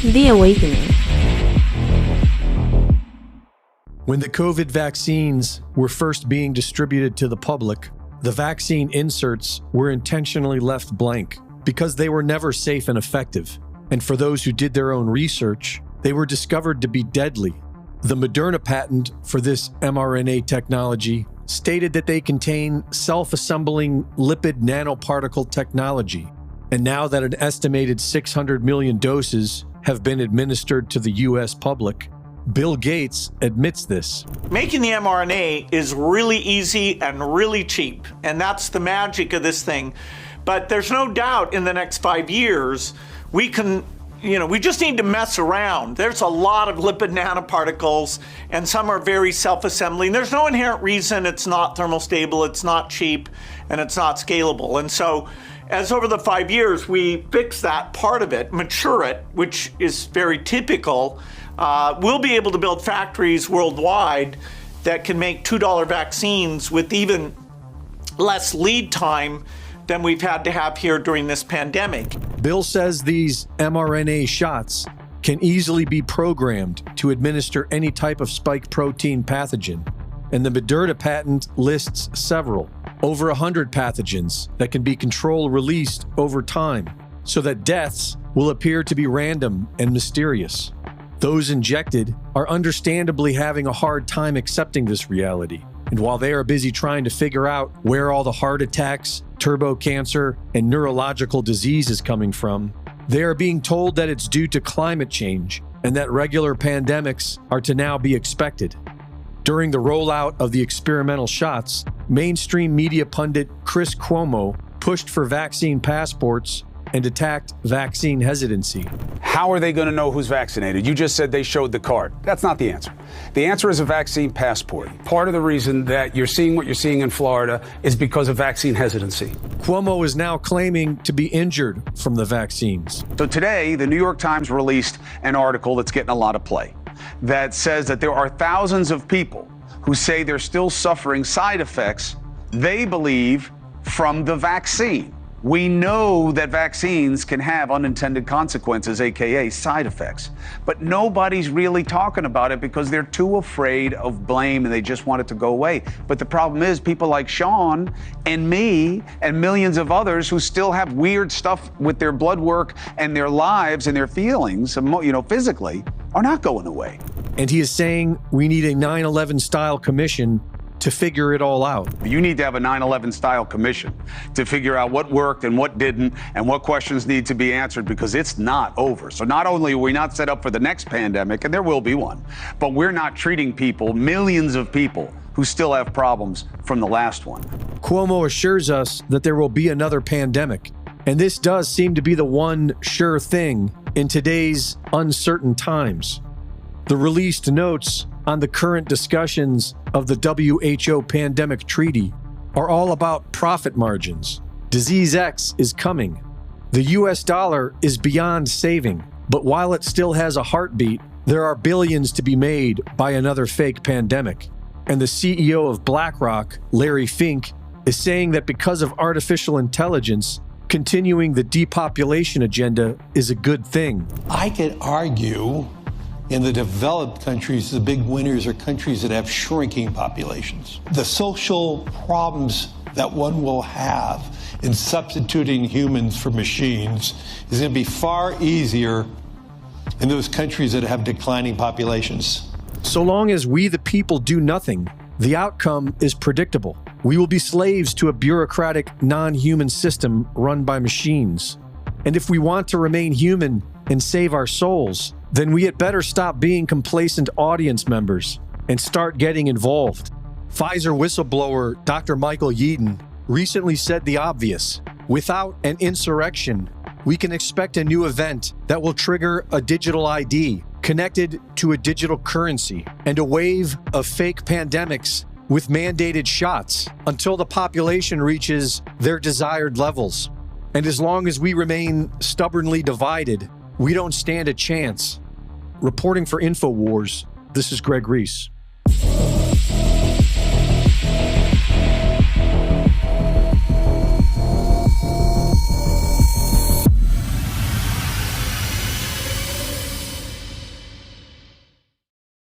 The Awakening. When the COVID vaccines were first being distributed to the public, the vaccine inserts were intentionally left blank because they were never safe and effective. And for those who did their own research, they were discovered to be deadly. The Moderna patent for this mRNA technology stated that they contain self-assembling lipid nanoparticle technology. And now that an estimated 600 million doses have been administered to the US public, Bill Gates admits this. Making the mRNA is really easy and really cheap, and that's the magic of this thing. But there's no doubt in the next 5 years, we just need to mess around. There's a lot of lipid nanoparticles, and some are very self-assembling. There's no inherent reason it's not thermostable, it's not cheap, and it's not scalable. And so, as over the 5 years, we fix that part of it, mature it, which is very typical, we'll be able to build factories worldwide that can make $2 vaccines with even less lead time than we've had to have here during this pandemic. Bill says these mRNA shots can easily be programmed to administer any type of spike protein pathogen, and the Moderna patent lists several, over 100 pathogens that can be control-released over time, so that deaths will appear to be random and mysterious. Those injected are understandably having a hard time accepting this reality, and while they are busy trying to figure out where all the heart attacks, turbo cancer, and neurological disease is coming from, they are being told that it's due to climate change and that regular pandemics are to now be expected. During the rollout of the experimental shots, mainstream media pundit Chris Cuomo pushed for vaccine passports and attacked vaccine hesitancy. How are they going to know who's vaccinated? You just said they showed the card. That's not the answer. The answer is a vaccine passport. Part of the reason that you're seeing what you're seeing in Florida is because of vaccine hesitancy. Cuomo is now claiming to be injured from the vaccines. So today, the New York Times released an article that's getting a lot of play that says that there are thousands of people who say they're still suffering side effects they believe from the vaccine. We know that vaccines can have unintended consequences, aka side effects, but nobody's really talking about it because they're too afraid of blame and they just want it to go away. But the problem is people like Sean and me and millions of others who still have weird stuff with their blood work and their lives and their feelings, physically, are not going away. And he is saying we need a 9/11 style commission to figure it all out. You need to have a 9/11 style commission to figure out what worked and what didn't and what questions need to be answered, because it's not over. So not only are we not set up for the next pandemic, and there will be one, but we're not treating people, millions of people, who still have problems from the last one. Cuomo assures us that there will be another pandemic, and this does seem to be the one sure thing in today's uncertain times. The released notes on the current discussions of the WHO pandemic treaty are all about profit margins. Disease X is coming. The US dollar is beyond saving, but while it still has a heartbeat, there are billions to be made by another fake pandemic. And the CEO of BlackRock, Larry Fink, is saying that because of artificial intelligence, continuing the depopulation agenda is a good thing. I could argue in the developed countries, the big winners are countries that have shrinking populations. The social problems that one will have in substituting humans for machines is going to be far easier in those countries that have declining populations. So long as we the people do nothing, the outcome is predictable. We will be slaves to a bureaucratic, non-human system run by machines. And if we want to remain human and save our souls, then we had better stop being complacent audience members and start getting involved. Pfizer whistleblower Dr. Michael Yeadon recently said the obvious. Without an insurrection, we can expect a new event that will trigger a digital ID connected to a digital currency and a wave of fake pandemics with mandated shots until the population reaches their desired levels. And as long as we remain stubbornly divided, we don't stand a chance. Reporting for InfoWars, this is Greg Reese.